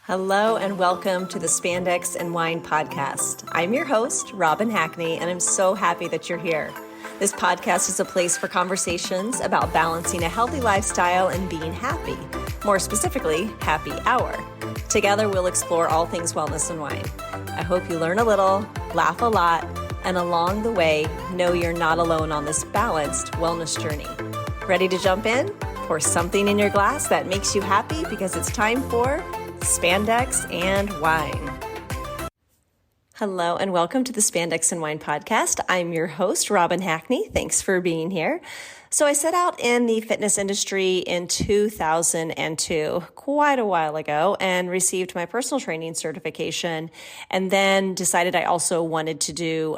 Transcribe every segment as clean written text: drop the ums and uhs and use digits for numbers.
Hello and welcome to the Spandex and Wine podcast. I'm your host, Robin Hackney, and I'm so happy that you're here. This podcast is a place for conversations about balancing a healthy lifestyle and being happy, more specifically, happy hour. Together, we'll explore all things wellness and wine. I hope you learn a little, laugh a lot, and along the way, know you're not alone on this balanced wellness journey. Ready to jump in? Pour something in your glass that makes you happy because it's time for Spandex and Wine. Hello and welcome to the Spandex and Wine podcast. I'm your host, Robin Hackney. Thanks for being here. So I set out in the fitness industry in 2002, quite a while ago, and received my personal training certification, and then decided I also wanted to do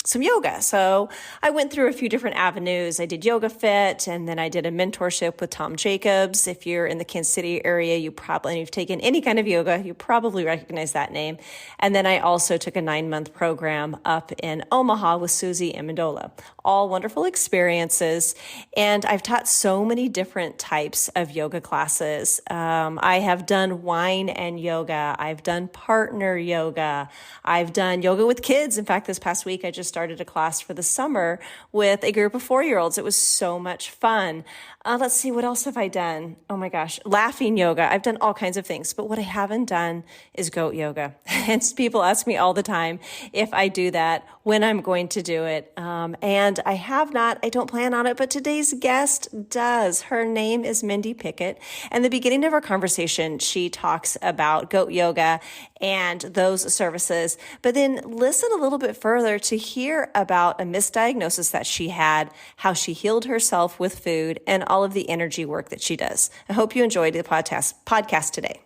some yoga. So I went through a few different avenues. I did Yoga Fit, and then I did a mentorship with Tom Jacobs. If you're in the Kansas City area, and you've taken any kind of yoga, you probably recognize that name. And then I also took a 9-month program up in Omaha with Susie Amendola. All wonderful experiences. And I've taught so many different types of yoga classes. I have done wine and yoga. I've done partner yoga. I've done yoga with kids. In fact, this past week, I just started a class for the summer with a group of 4-year-olds. It was so much fun. Let's see, what else have I done? Oh my gosh, laughing yoga. I've done all kinds of things, but what I haven't done is goat yoga. And people ask me all the time if I do that, when I'm going to do it. And I have not, I don't plan on it, but today's guest does. Her name is Mindy Pickett. And the beginning of our conversation, she talks about goat yoga and those services, but then listen a little bit further to hear about a misdiagnosis that she had, how she healed herself with food, and all of the energy work that she does. I hope you enjoyed the podcast today.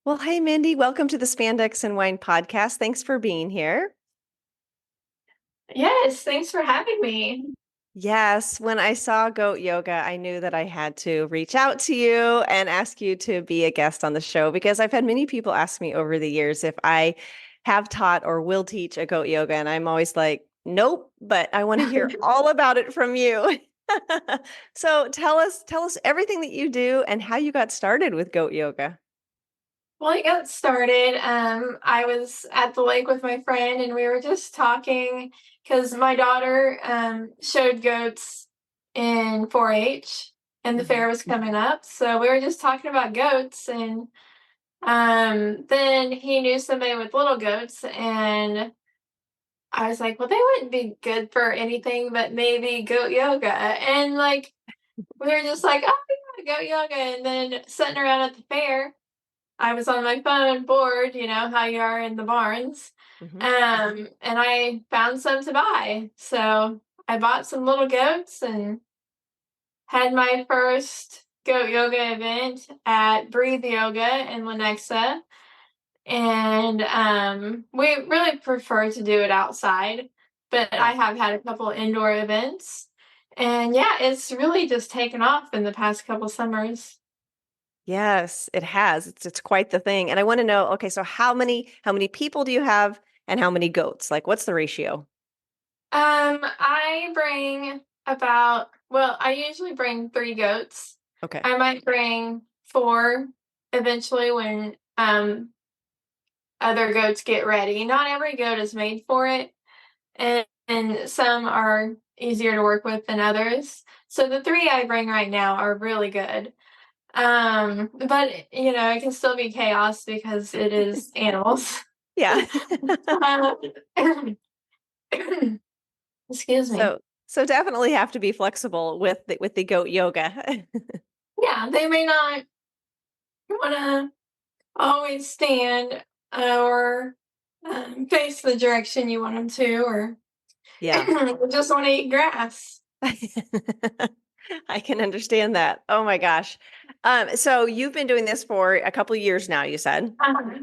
Well, hey, Mindy, welcome to the Spandex and Wine podcast. Thanks for being here. Yes, thanks for having me. Yes, when I saw goat yoga, I knew that I had to reach out to you and ask you to be a guest on the show, because I've had many people ask me over the years if I have taught or will teach a goat yoga, and I'm always like, nope, but I want to hear all about it from you. So tell us everything that you do and how you got started with goat yoga. Well, I got started. I was at the lake with my friend, and we were just talking because my daughter showed goats in 4-H, and the fair was coming up. So we were just talking about goats, and then he knew somebody with little goats, and I was like, well, they wouldn't be good for anything but maybe goat yoga. And like, we were just like, oh, yeah, goat yoga. And then sitting around at the fair, I was on my phone bored, you know, how you are in the barns. And I found some to buy. So I bought some little goats and had my first goat yoga event at Breathe Yoga in Lenexa. And we really prefer to do it outside, but I have had a couple indoor events. And yeah, it's really just taken off in the past couple summers. Yes, it has. It's quite the thing. And I want to know, okay, so how many people do you have and how many goats? Like, what's the ratio? I bring I usually bring 3 goats. Okay. I might bring 4 eventually when other goats get ready. Not every goat is made for it, and some are easier to work with than others. So the 3 I bring right now are really good. But you know, it can still be chaos because it is animals. Yeah. Excuse me. So definitely have to be flexible with the goat yoga. Yeah, they may not want to always stand or face the direction you want them to, or Yeah. just want to eat grass. I can understand that. Oh my gosh. So you've been doing this for a couple of years now, you said?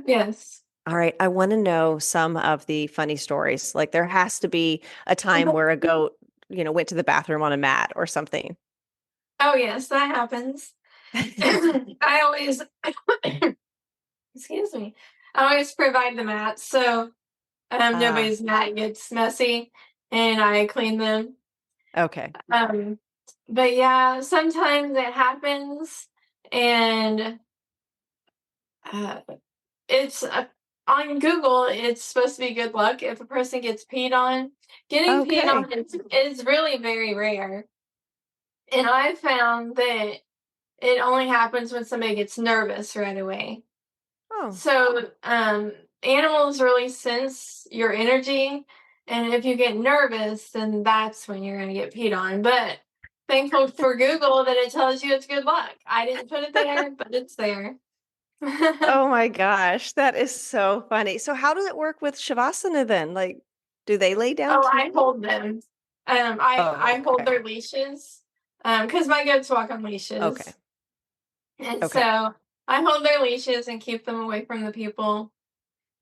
Yes. All right. I want to know some of the funny stories. Like, there has to be a time where a goat, went to the bathroom on a mat or something. Oh yes, that happens. I always, excuse me, I always provide the mats, so nobody's mat gets messy, and I clean them. Okay. But yeah, sometimes it happens, and uh, it's on Google. It's supposed to be good luck if a person gets peed on. Getting peed Okay. on is really very rare, and I found that it only happens when somebody gets nervous right away. Oh. So, animals really sense your energy, and if you get nervous, then that's when you're gonna get peed on. But thankful for Google that it tells you it's good luck. I didn't put it there, but it's there. Oh my gosh, that is so funny. So how does it work with Shavasana then? Like, do they lay down Oh, I too? hold them. I Oh, hold okay. their leashes, because my goats walk on Okay. leashes, and Okay. so I hold their leashes and keep them away from the people.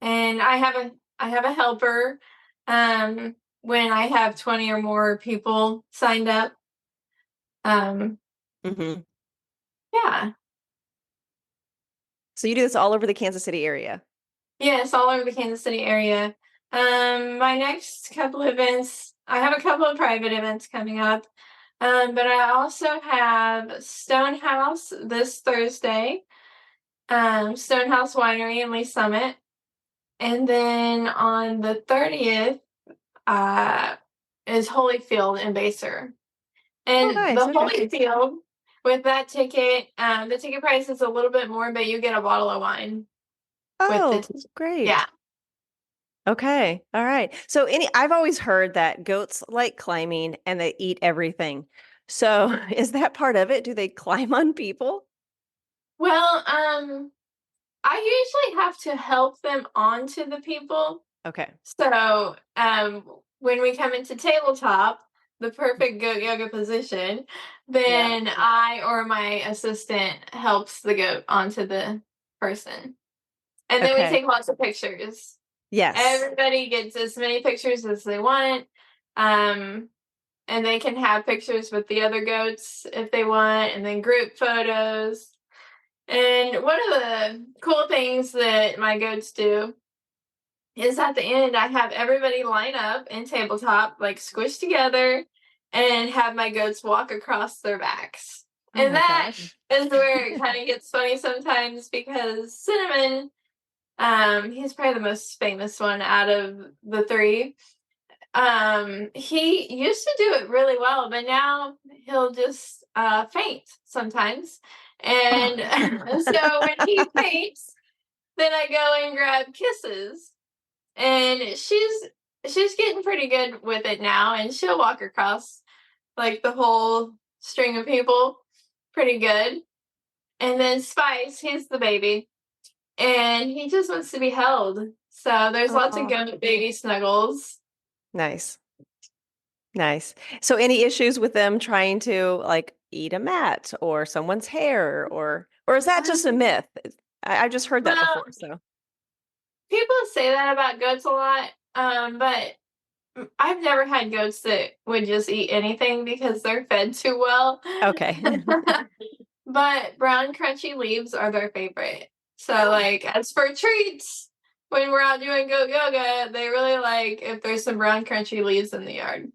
And I have a helper, when I have 20 or more people signed up. Um, Hmm. yeah. So you do this all over the Kansas City area. Yes, all over the Kansas City area. My next couple events, I have a couple of private events coming up. But I also have Stonehouse this Thursday, Stonehouse Winery in Lee Summit. And then on the 30th, uh, is Holyfield in Baser. Oh, And nice. the Okay. Holyfield, with that ticket, the ticket price is a little bit more, but you get a bottle of wine with the Oh, ticket. Yeah. great. Okay. All right. So I've always heard that goats like climbing and they eat everything. So is that part of it? Do they climb on people? Well, I usually have to help them onto the people. Okay. So, when we come into tabletop, the perfect goat yoga position, Yeah. then I or my assistant helps the goat onto the person. And then we Okay. take lots of pictures. Yes. Everybody gets as many pictures as they want. Um, and they can have pictures with the other goats if they want, and then group photos. And one of the cool things that my goats do is at the end, I have everybody line up in tabletop, like squished together, and have my goats walk across their backs. Oh And my that gosh. is where it kind of gets funny sometimes because Cinnamon, he's probably the most famous one out of the three. He used to do it really well, but now he'll just faint sometimes. Oh. And so when he faints, then I go and grab Kisses, and she's getting pretty good with it now, and she'll walk across like the whole string of people pretty good. And then Spice, he's the baby, and he just wants to be held. So there's lots of Oh, good baby snuggles. nice. Nice. So any issues with them trying to like eat a mat or someone's hair or is that just a myth? I've just heard that Well, before, so. people say that about goats a lot, but I've never had goats that would just eat anything because they're fed too well. Okay. But brown crunchy leaves are their favorite. So, Oh. like, as for treats, when we're out doing goat yoga, they really like if there's some brown crunchy leaves in the yard.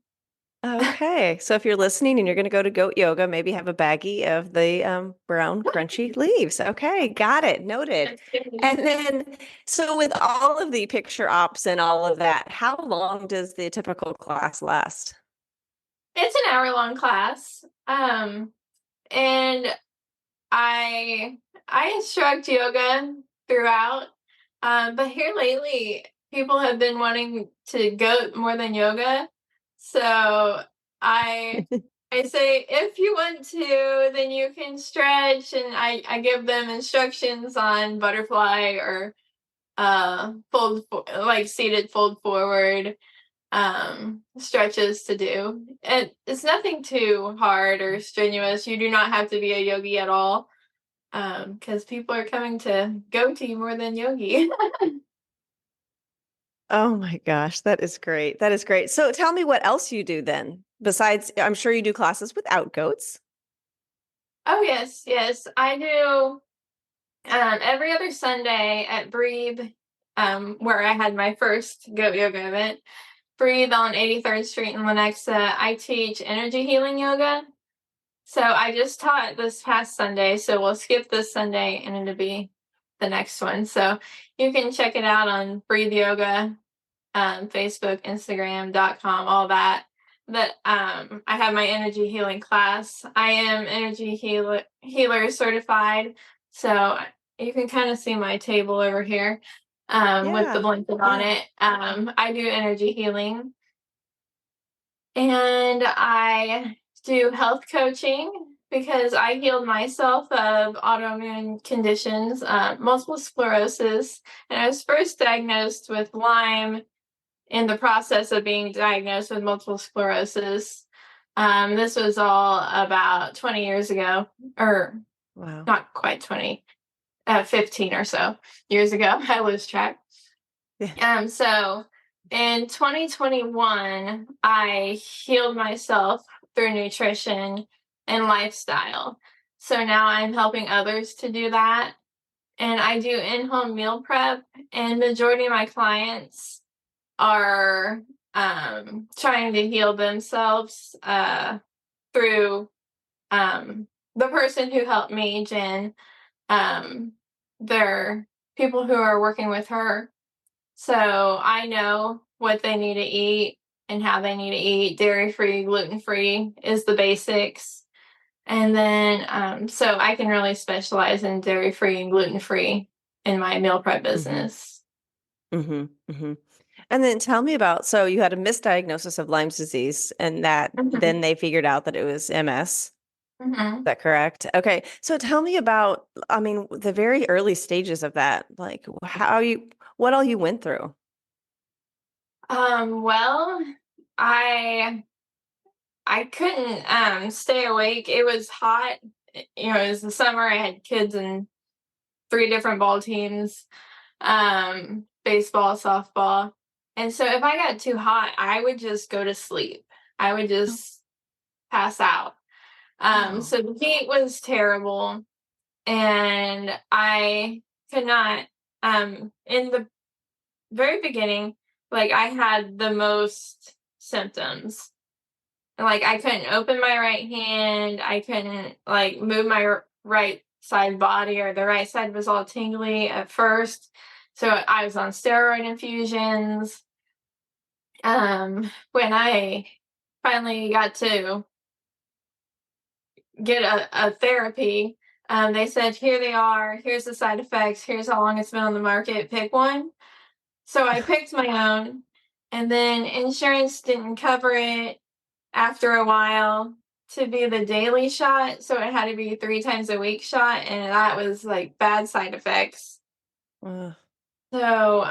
Okay. So if you're listening and you're going to go to goat yoga, maybe have a baggie of the brown crunchy leaves. Okay, got it. Noted. And then, so with all of the picture ops and all of that, how long does the typical class last? It's an hour-long class. And I I instruct yoga throughout. But here lately, people have been wanting to go more than yoga. So I I say if you want to, then you can stretch, and I give them instructions on butterfly or like seated fold forward stretches to do. It's nothing too hard or strenuous. You do not have to be a yogi at all, because people are coming to go to you more than yogi. Oh my gosh, that is great. That is great. So tell me what else you do then. Besides, I'm sure you do classes without goats. Oh yes, yes, I do. Every other Sunday at Breathe, where I had my first goat yoga event, Breathe on 83rd Street in Lenexa, I teach energy healing yoga. So I just taught this past Sunday, so we'll skip this Sunday and it'll be the next one. So you can check it out on Breathe Yoga, Facebook, Instagram.com, all that. But I have my energy healing class. I am energy healer certified. So you can kind of see my table over here with the Yeah. blanket on Yeah. it. I do energy healing, and I do health coaching because I healed myself of autoimmune conditions, multiple sclerosis, and I was first diagnosed with Lyme in the process of being diagnosed with multiple sclerosis. This was all about 20 years ago, or Wow. not quite 20, 15 or so years ago. I lose track. Yeah. So in 2021, I healed myself through nutrition and lifestyle. So now I'm helping others to do that. And I do in-home meal prep, and majority of my clients are trying to heal themselves through the person who helped me, Jen. They're people who are working with her. So I know what they need to eat and how they need to eat. Dairy-free, gluten-free is the basics. And then, so I can really specialize in dairy-free and gluten-free in my meal prep Mm-hmm. business. Mm-hmm. Mm-hmm. And then tell me about, so you had a misdiagnosis of Lyme's disease, and that Mhm. then they figured out that it was MS. Is Mhm. that correct? Okay. So tell me about, I mean, the very early stages of that, like what all you went through. Well, I I couldn't stay awake. It was hot. It was the summer. I had kids in three different ball teams, baseball, softball. And so if I got too hot, I would just go to sleep. I would just pass out. Oh. So the heat was terrible, and I could not, in the very beginning, like I had the most symptoms. Like I couldn't open my right hand. I couldn't like move my right side body, or the right side was all tingly at first. So I was on steroid infusions. When I finally got to get a therapy, they said, here they are, here's the side effects, here's how long it's been on the market, pick one. So I picked my own, and then insurance didn't cover it after a while to be the daily shot. So it had to be 3 times a week shot, and that was like bad side effects. Uh, So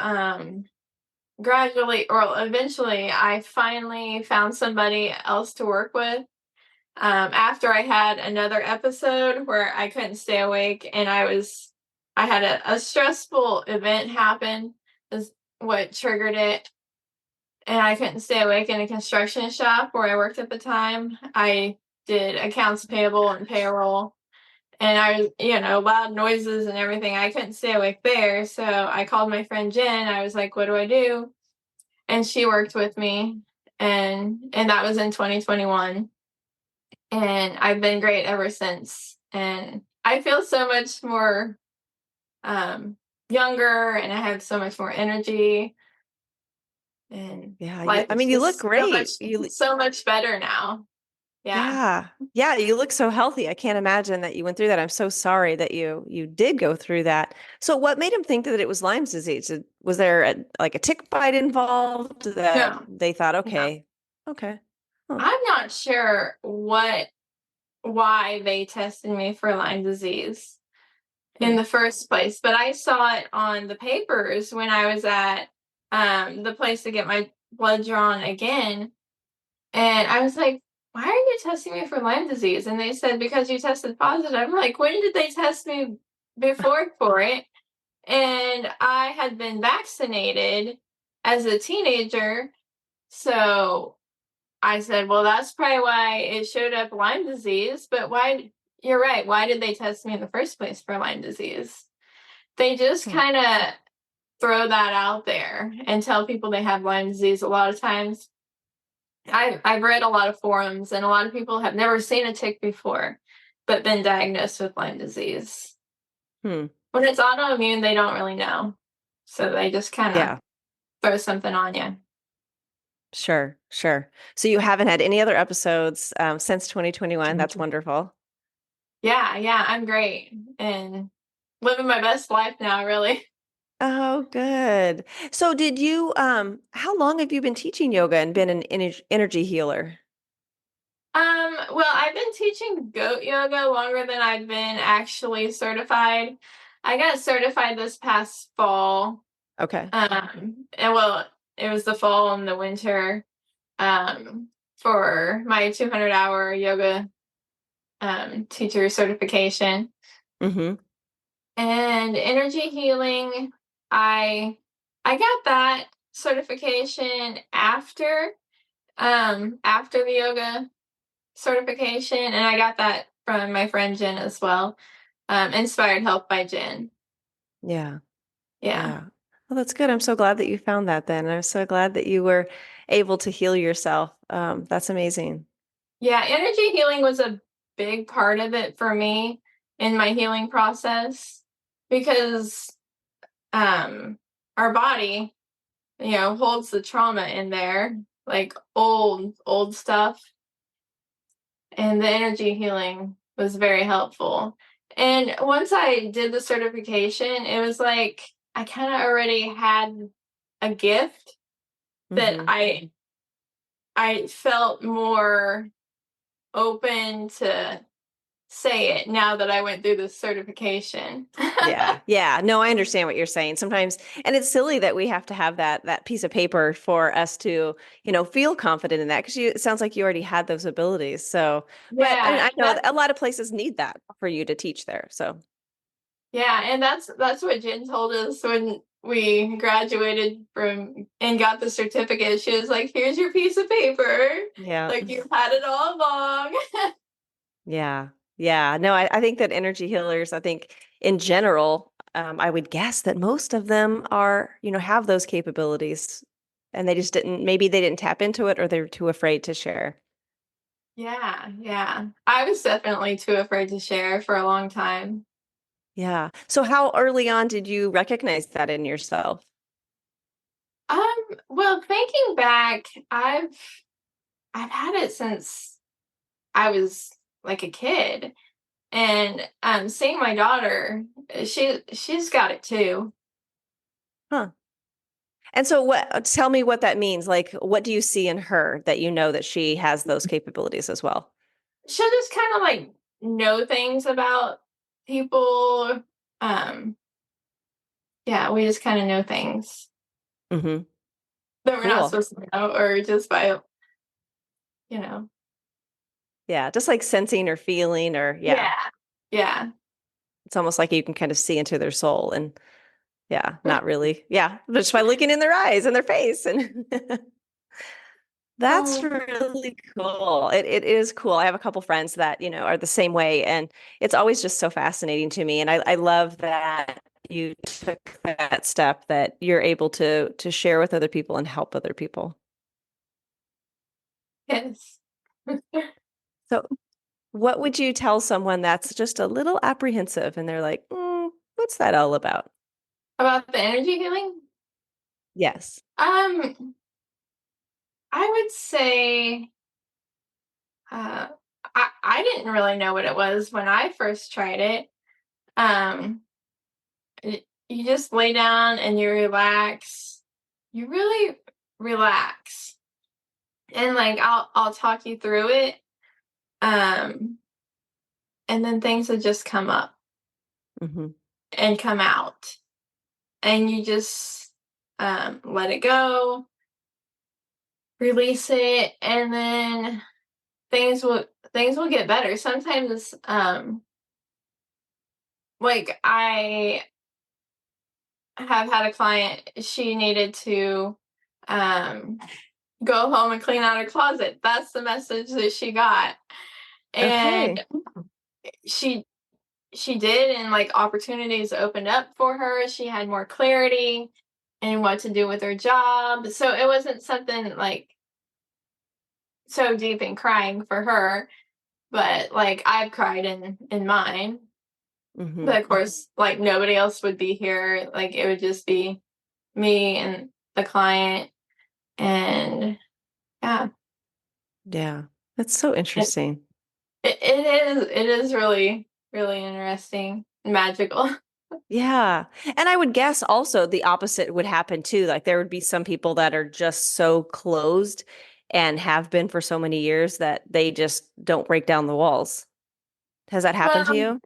gradually, or eventually, I finally found somebody else to work with. After I had another episode where I couldn't stay awake, and I had a stressful event happen, is what triggered it, and I couldn't stay awake in a construction shop where I worked at the time. I did accounts payable and payroll, and I was, loud noises and everything. I couldn't stay awake there. So I called my friend Jen. I was like, what do I do? And she worked with me. And that was in 2021. And I've been great ever since. And I feel so much more um, younger, and I have so much more energy, and yeah, life I is mean, you look just great. You so much better now. Yeah. Yeah. Yeah, you look so healthy. I can't imagine that you went through that. I'm so sorry that you did go through that. So what made him think that it was Lyme's disease? Was there like a tick bite involved that No, they thought, no. okay, okay. Huh. I'm not sure why they tested me for Lyme disease in Hmm. the first place, but I saw it on the papers when I was at the place to get my blood drawn again. And I was like, why are you testing me for Lyme disease? And they said, because you tested positive. I'm like, when did they test me before for it? And I had been vaccinated as a teenager. So I said, well, that's probably why it showed up Lyme disease. But why? You're right. Why did they test me in the first place for Lyme disease? They just Hmm. kind of throw that out there and tell people they have Lyme disease a lot of times. I've read a lot of forums, and a lot of people have never seen a tick before, but been diagnosed with Lyme disease. Hmm. When it's autoimmune, they don't really know, so they just kind of Yeah, throw something on you. sure, sure. So you haven't had any other episodes since 2021. That's wonderful. Yeah, yeah, I'm great and living my best life now, really. Oh, good. So did you how long have you been teaching yoga and been an energy healer? Well, I've been teaching goat yoga longer than I've been actually certified. I got certified this past fall. Okay. And well, it was the fall and the winter, um, for my 200-hour yoga teacher certification. Mm-hmm. And energy healing, I I got that certification after the yoga certification, and I got that from my friend Jen as well. Inspired Health by Jen. Yeah. Yeah. Yeah. Well, that's good. I'm so glad that you found that then. I'm so glad that you were able to heal yourself. That's amazing. Yeah, energy healing was a big part of it for me in my healing process because our body, holds the trauma in there, like old stuff, and the energy healing was very helpful. And once I did the certification, it was like I kind of already had a gift that Hmm. I felt more open to say it now that I went through this certification. Yeah. Yeah. No, I understand what you're saying. Sometimes, and it's silly that we have to have that piece of paper for us to, feel confident in that because it sounds like you already had those abilities. So, but and Yeah, I know that that a lot of places need that for you to teach there. So, yeah, and that's what Jen told us when we graduated from and got the certificate. She was like, "Here's your piece of paper. yeah. Like you've had it all along." Yeah. Yeah. No, I think that energy healers, I think in general, I would guess that most of them are, have those capabilities and they just maybe they didn't tap into it or they're too afraid to share. Yeah, yeah. I was definitely too afraid to share for a long time. Yeah. So how early on did you recognize that in yourself? Well, thinking back, I've had it since I was like a kid. And seeing my daughter, she's got it too. Huh. And so tell me what that means. Like, what do you see in her that you know that she has those capabilities as well? She'll just kind of like know things about people. Um, yeah, we just kind of know things Hmm. that we're not Cool. supposed to know, or just by, you know. Yeah. Just like sensing or feeling or yeah. Yeah, yeah. It's almost like you can kind of see into their soul and yeah, not really. Yeah, just by looking in their eyes and their face. And that's Oh, really cool. It is cool. I have a couple friends that, are the same way. And it's always just so fascinating to me. And I love that you took that step that you're able to share with other people and help other people. yes. So what would you tell someone that's just a little apprehensive and they're like, what's that all about? About the energy healing? Yes. Um, I would say uh, I didn't really know what it was when I first tried it. Um, you just lay down and you relax. You really relax, and like I'll talk you through it. Um, and then things will just come up Hmm. and come out, and you just let it go, release it, and then things will get better. Sometimes, like I have had a client, she needed to um go home and clean out her closet. That's the message that she got. Okay. And she she did, and like opportunities opened up for her. She had more clarity in what to do with her job. So it wasn't something like so deep in crying for her, but like I've cried in mine. Mm-hmm. But of course, like nobody else would be here. Like it would just be me and the client, and yeah, Yeah. That's so it, interesting. it is really really interesting, and magical. Yeah. And I would guess also the opposite would happen too. Like there would be some people that are just so closed and have been for so many years that they just don't break down the walls. Has that happened to Well, you?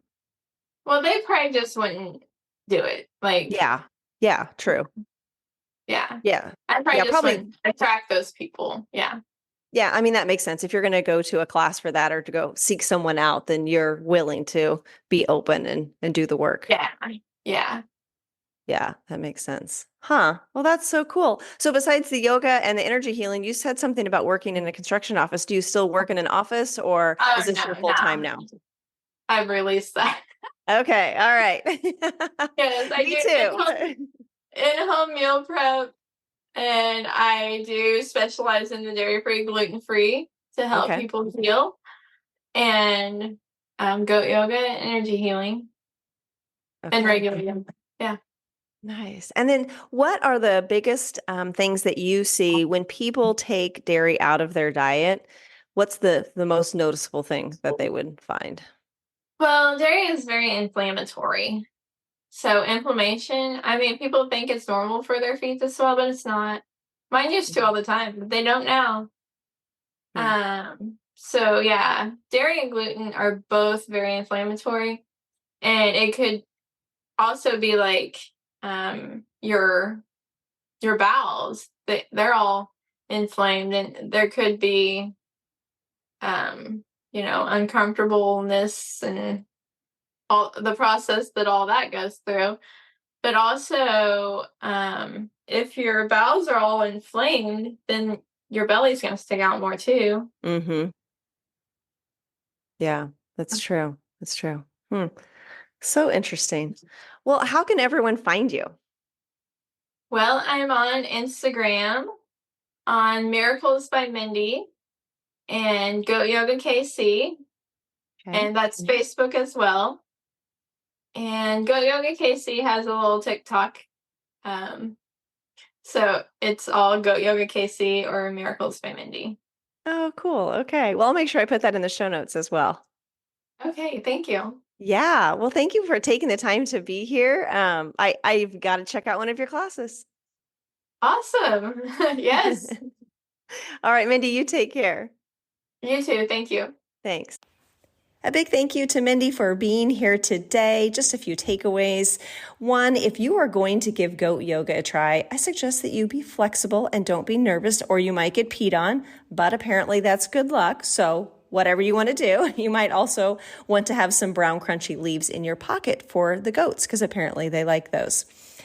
well, they probably just wouldn't do it. Like, Yeah. Yeah, true. yeah, Yeah. I probably Yeah, just probably. wouldn't attract those people. Yeah, Yeah, I mean that makes sense. If you're going to go to a class for that or to go seek someone out, then you're willing to be open and do the work. yeah, yeah. Yeah, that makes sense. Huh. Well, that's so cool. So besides the yoga and the energy healing, you said something about working in a construction office. Do you still work in an office or Oh is this no, your full time no, now? I've released that. Okay. All right. Yes, I Me do too. in-home meal prep, and I do specialize in the dairy-free, gluten-free to help Okay. people heal, and goat yoga, energy healing, and Okay. regular yoga. Yeah. Nice. And then what are the biggest things that you see when people take dairy out of their diet? What's the most noticeable thing that they would find? Well, dairy is very inflammatory. So inflammation, I mean, people think it's normal for their feet to swell, but it's not. Mine used to all the time, but they don't now. Mhm. So yeah, dairy and gluten are both very inflammatory, and it could also be like your bowels. They're all inflamed, and there could be uncomfortableness and all the process that all that goes through. But also, if your bowels are all inflamed, then your belly's going to stick out more too. Mm-hmm. Yeah, that's true. That's true. Hmm. So interesting. Well, how can everyone find you? Well, I'm on Instagram on Miracles by Mindy and Goat Yoga KC, Okay. and that's Facebook as well. And Goat Yoga KC has a little TikTok. Um, so it's all Goat Yoga KC or Miracles by Mindy. Oh, cool. Okay. Well, I'll make sure I put that in the show notes as well. Okay, thank you. Yeah. Well, thank you for taking the time to be here. I've got to check out one of your classes. Awesome. Yes, All right, Mindy, you take care. you too. Thank you. Thanks. A big thank you to Mindy for being here today. Just a few takeaways. One, if you are going to give goat yoga a try, I suggest that you be flexible and don't be nervous or you might get peed on, but apparently that's good luck. So whatever you want to do, you might also want to have some brown crunchy leaves in your pocket for the goats because apparently they like those.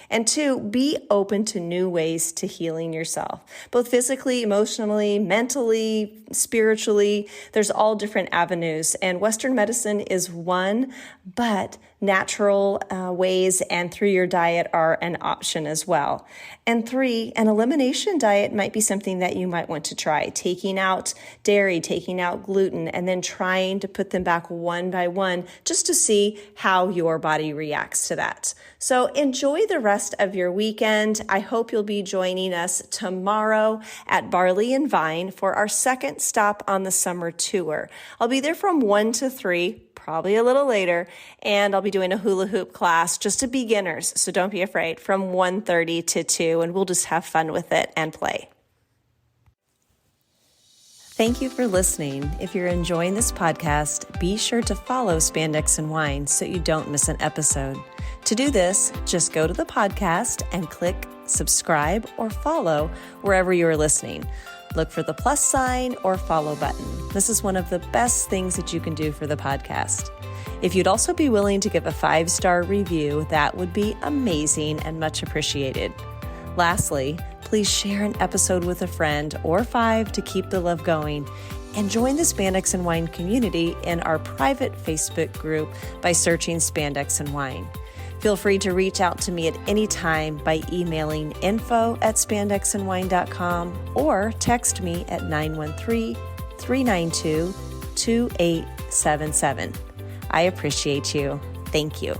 And two, be open to new ways to healing yourself, both physically, emotionally, mentally, spiritually. There's all different avenues. And Western medicine is one, but natural ways and through your diet are an option as well. And three, an elimination diet might be something that you might want to try, taking out dairy, taking out gluten, and then trying to put them back one by one just to see how your body reacts to that. So enjoy the rest of your weekend. I hope you'll be joining us tomorrow at Barley and Vine for our second stop on the summer tour. I'll be there from 1 to 3, probably a little later, and I'll be doing a hula hoop class just to beginners, so don't be afraid, from 1:30 to 2, and we'll just have fun with it and play. Thank you for listening. If you're enjoying this podcast, be sure to follow Spandex and Wine so you don't miss an episode. To do this, just go to the podcast and click subscribe or follow wherever you are listening. Look for the plus sign or follow button. This is one of the best things that you can do for the podcast. If you'd also be willing to give a 5-star review, that would be amazing and much appreciated. Lastly, please share an episode with a friend or 5 to keep the love going, and join the Spandex and Wine community in our private Facebook group by searching Spandex and Wine. Feel free to reach out to me at any time by emailing info@spandexandwine.com or text me at 913 392-2877. I appreciate you. Thank you.